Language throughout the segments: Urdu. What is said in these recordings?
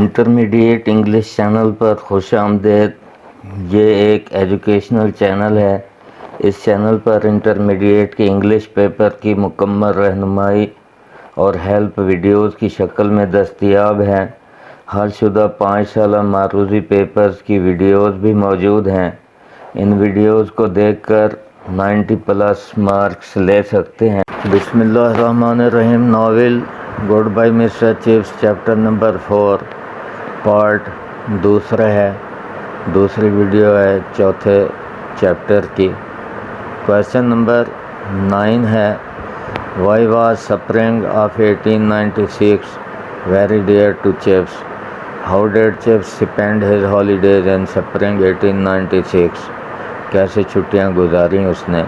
انٹرمیڈیٹ انگلش چینل پر خوش آمدید۔ یہ ایک ایجوکیشنل چینل ہے۔ اس چینل پر انٹرمیڈیٹ کے انگلش پیپر کی مکمل رہنمائی اور ہیلپ ویڈیوز کی شکل میں دستیاب ہیں۔ حل شدہ 5 سالہ معروضی پیپرز کی ویڈیوز بھی موجود ہیں۔ ان ویڈیوز کو دیکھ کر 90+ مارکس لے سکتے ہیں۔ بسم اللہ الرحمن الرحیم۔ Novel goodbye Mr Chips chapter number 4 part دوسرا ہے، دوسری ویڈیو ہے چوتھے چیپٹر کی۔ کویشچن نمبر 9 ہے، why was spring of 1896 very dear to Chips? How did Chips spend his holidays in spring 1896؟ کیسے چھٹیاں گزاریں اس نے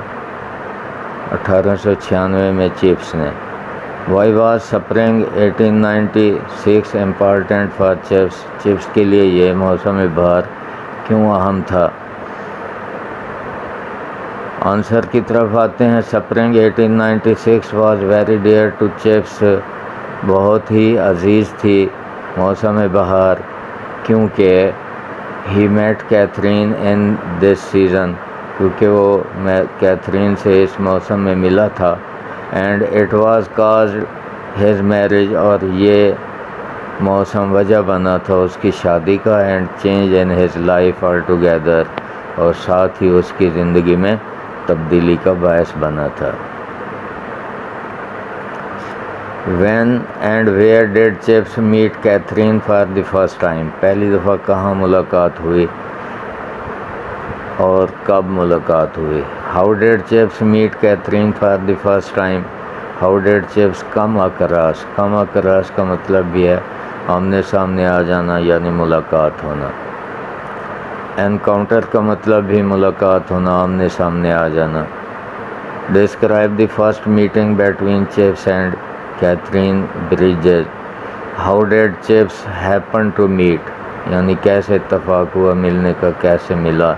1896 میں چپس نے۔ Y was spring 1896 important for chips? Chips کے لیے یہ موسم بہار کیوں اہم تھا؟ آنسر کی طرف آتے ہیں۔ Spring 1896 was very dear to Chips, بہت ہی عزیز تھی موسم بہار، کیونکہ he met Katherine in this season, کیونکہ وہ کیتھرین سے اس موسم میں ملا تھا۔ And it was caused his marriage, اور یہ موسم وجہ بنا تھا اس کی شادی کا۔ And change in his life all together, اور ساتھ ہی اس کی زندگی میں تبدیلی کا باعث بنا تھا۔ When and where did Chips meet Katherine for the first time? پہلی دفعہ کہاں ملاقات ہوئی اور کب ملاقات ہوئی؟ How did Chips meet Katherine for the first time? How did Chips come across? Come across کا مطلب بھی ہے آمنے سامنے آ جانا، یعنی ملاقات ہونا۔ انکاؤنٹر کا مطلب بھی ملاقات ہونا، آمنے سامنے آ جانا۔ Describe the first meeting between Chips and Katherine Bridges. How did Chips happen to meet? یعنی کیسے اتفاق ہوا ملنے کا، کیسے ملا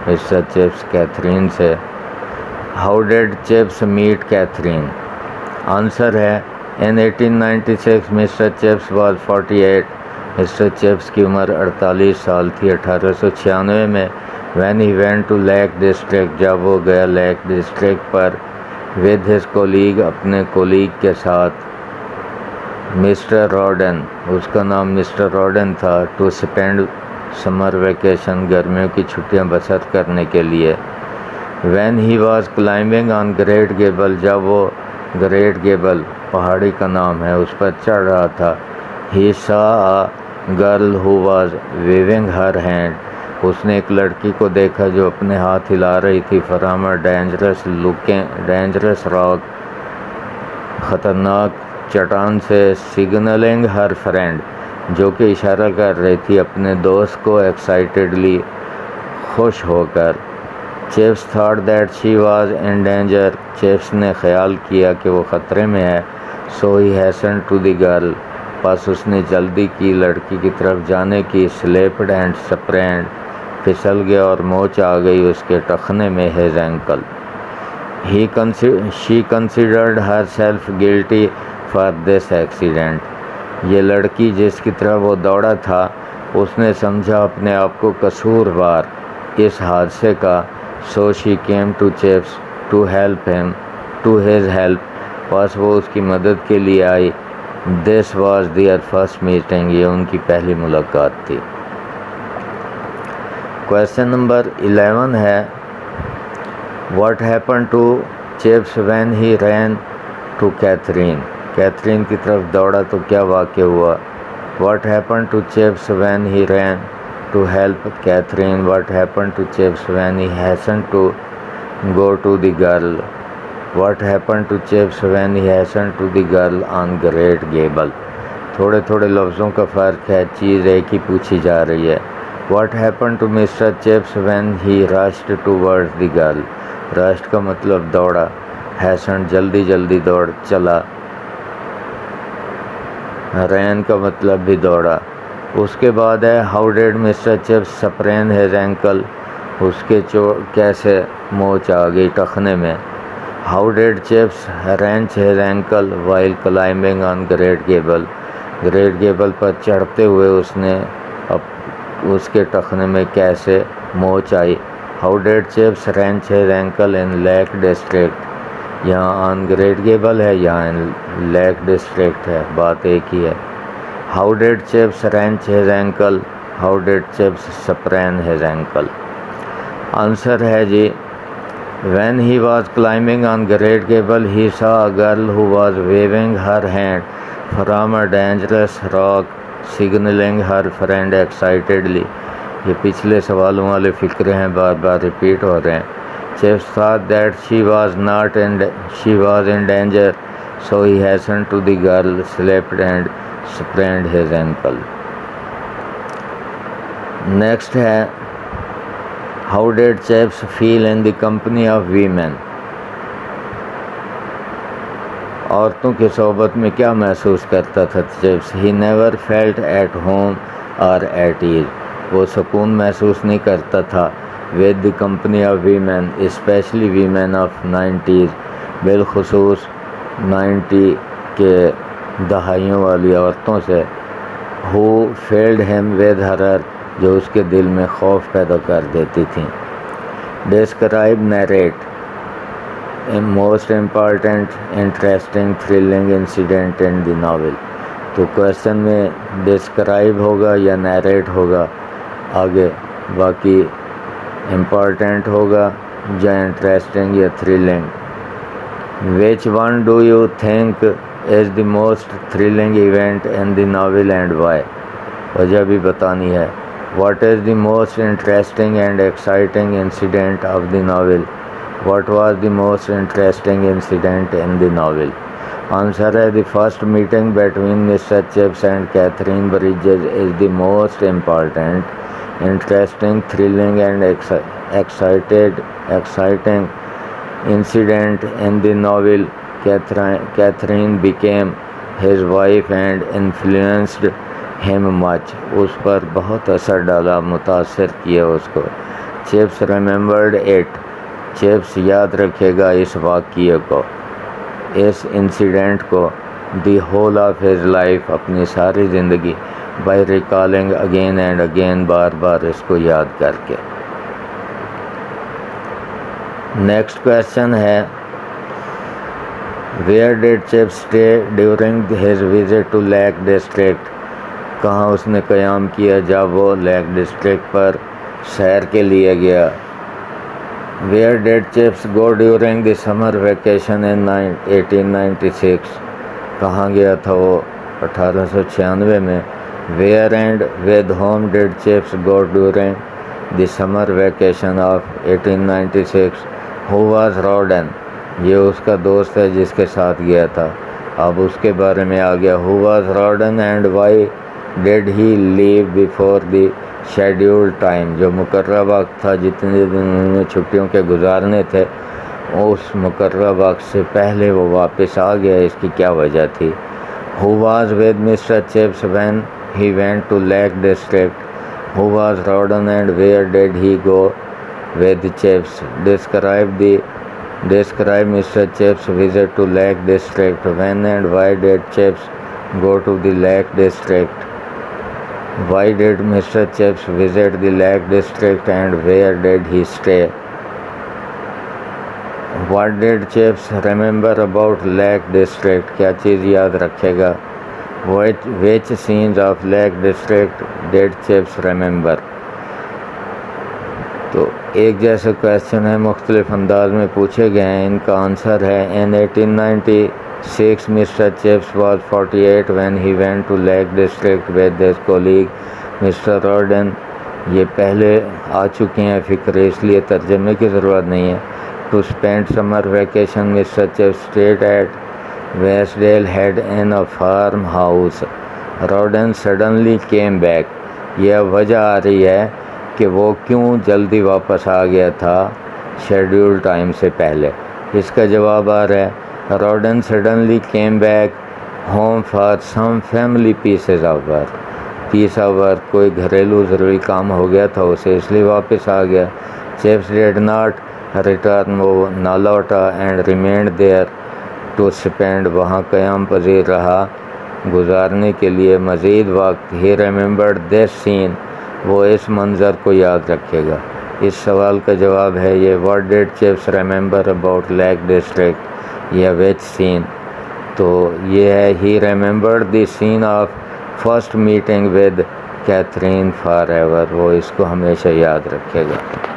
مسٹر چپس کیتھرین سے۔ How did Chips meet Katherine? Answer ہے in 1896 Mr Chips was 48۔ Mr Chips کی عمر 48 سال تھی 1896 میں۔ When he went to Lake District, جب وہ گیا لیک ڈسٹرکٹ پر ود ہز کولیگ، اپنے کولیگ کے ساتھ، مسٹر روڈن، اس کا نام مسٹر روڈن تھا، ٹو اسپینڈ سمر ویکیشن، گرمیوں کی چھٹیاں بسر کرنے کے لیے۔ When he was climbing on Great Gable, جب وہ گریٹ گیبل پہاڑی کا نام ہے اس پر چڑھ رہا تھا، he saw a girl who was waving her hand, اس نے ایک لڑکی کو دیکھا جو اپنے ہاتھ ہلا رہی تھی، فرام اے ڈینجرس راک، خطرناک چٹان سے، سگنلنگ ہر فرینڈ، جو کہ اشارہ کر رہی تھی اپنے دوست کو، ایکسائٹیڈلی، خوش ہو کر۔ Chips thought that she was in danger, chips نے خیال کیا کہ وہ خطرے میں ہے۔ سو ہی ہیسن ٹو دی گرل، پس اس نے جلدی کی لڑکی کی طرف جانے کی۔ سلیپڈ اینڈ سپرینڈ، پھسل گیا اور موچ آ گئی اس کے ٹخنے میں، his ankle. She considered herself guilty for this accident, یہ لڑکی جس کی طرف وہ دوڑا تھا، اس نے سمجھا اپنے آپ کو قصوروار اس حادثے کا۔ So she came to Chips to help him, to his help, پس وہ اس کی مدد کے لیے آئی۔ This was their first meeting, یہ ان کی پہلی ملاقات تھی۔ کویشچن نمبر 11 ہے، what happen to Chips when he ran to Katherine? Katherine کی طرف دوڑا تو کیا واقع ہوا؟ What happen to Chips when he ran to help Katherine? What happen to Chips when he hasten to go to the girl? What happen to Chips when he hasten to the girl on Great Gable? تھوڑے تھوڑے لفظوں کا فرق ہے، چیز ایک ہی پوچھی جا رہی ہے۔ What happen to mister Chips when he rushed toward the girl? Rushed کا مطلب دوڑا، ہیسن جلدی جلدی دوڑ چلا، رین کا مطلب بھی دوڑا۔ اس کے بعد ہے، how did mister Chips sprain his ankle? اس کے کیسے موچ آ گئی ٹخنے میں۔ How did Chips wrench his ankle while climbing on Great Gable? Great Gable پر چڑھتے ہوئے اس کے ٹخنے میں کیسے موچ آئی. How did Chips wrench his ankle in Lake District. یہاں آن گریٹ گیبل ہے, یہاں لیک ڈسٹرکٹ ہے, بات ایک ہی ہے. How did Chips wrench his ankle, how did Chips sprain his ankle. Answer ہے جی, when he was climbing on Great Gable he saw a girl who was waving her hand from a dangerous rock signaling her friend excitedly. یہ پچھلے سوالوں والے فکرے ہیں, بار بار ریپیٹ ہو رہے ہیں. Chips thought that she was in danger, so he hastened to the girl, slipped and sprained his ankle. Next ہے, how did Chips feel in the company of women? عورتوں کی صحبت میں کیا محسوس کرتا تھا chips? He never felt at home or at ease. وہ سکون محسوس نہیں کرتا تھا with the company of women, especially women of 90s, بالخصوص 90 کے دہائیوں والی عورتوں سے. who filled him with horror, جو اس کے دل میں خوف پیدا کر دیتی تھیں. Describe, narrate a most important, interesting, thrilling incident in the novel. تو کوشچن میں ڈسکرائب ہوگا یا نیریٹ ہوگا, آگے باقی امپورٹنٹ ہوگا یا انٹرسٹنگ یا thrilling. Which one do you think is the most thrilling event in the novel and why? وجہ بھی بتانی ہے. What is the most interesting and exciting incident of the novel? What was the most interesting incident in the novel? Answer ہے, the first meeting between Mr. Chips and Catherine Bridges is the most important, interesting, thrilling and exciting incident in the novel. Catherine became his wife and influenced him much. اس پر بہت اثر ڈالا, متاثر کیا اس کو. Chips remembered it. Chips یاد رکھے گا اس واقعے کو, اس انسیڈنٹ کو. The whole of his life, اپنی ساری زندگی. By recalling again and again, بار بار اس کو یاد کر کے. نیکسٹ کویشچن ہے, Where did Chips stay during his visit to Lake District? کہاں اس نے قیام کیا جب وہ لیک ڈسٹرکٹ پر سیر کے لیے گیا. Where did Chips go during the summer vacation in 1896? کہاں گیا تھا وہ 1896 میں. Where and with whom did Chips go during the summer vacation of 1896? Who was Rawdon? یہ اس کا دوست ہے جس کے ساتھ گیا تھا. اب اس کے بارے میں آ گیا. Who was Rawdon and why did he leave before the scheduled time? جو مقررہ وقت تھا, جتنے دن انہوں نے چھٹیوں کے گزارنے تھے, اس مقررہ وقت سے پہلے وہ واپس آ گیا, اس کی کیا وجہ تھی. Who was with Mr. Chips when he went to Lake District? Who was Rawdon and where did he go with Chips? Describe Mr. Chips' visit to Lake District. When and why did Chips go to the Lake District? Why did Mr. Chips visit the Lake District and where did he stay? What did Chips remember about Lake District? کیا چیز یاد رکھے گا. Which scenes of Lake District did Chips remember? تو ایک جیسے کویشچن ہے, مختلف انداز میں پوچھے گئے ہیں. ان کا آنسر ہے, In 1896 Mr. Chips was 48 when he went to Lake District with his colleague Mr. Rawdon. یہ پہلے آ چکے ہیں فکرے, اس لیے ترجمے کی ضرورت نہیں ہے. To spend summer vacation Mr. Chips stayed at Westdale Head in a farmhouse. Rawdon suddenly came back. یہ وجہ آ رہی ہے کہ وہ کیوں جلدی واپس آ گیا تھا شیڈیول ٹائم سے پہلے. اس کا جواب آ رہا ہے, Rawdon suddenly came back home for some family pieces of work. Piece of work, کوئی گھریلو ضروری کام ہو گیا تھا اسے, اس لیے واپس آ گیا. Chips did not return, وہ نہ لوٹا. And remained there to spend, وہاں قیام پذیر رہا. گزارنے کے لیے مزید وقت. He remembered this scene. وہ اس منظر کو یاد رکھے گا. اس سوال کا جواب ہے یہ What did Chips remember about Lake District یا which scene. تو یہ ہے He remembered the scene of first meeting with Catherine forever. وہ اس کو ہمیشہ یاد رکھے گا.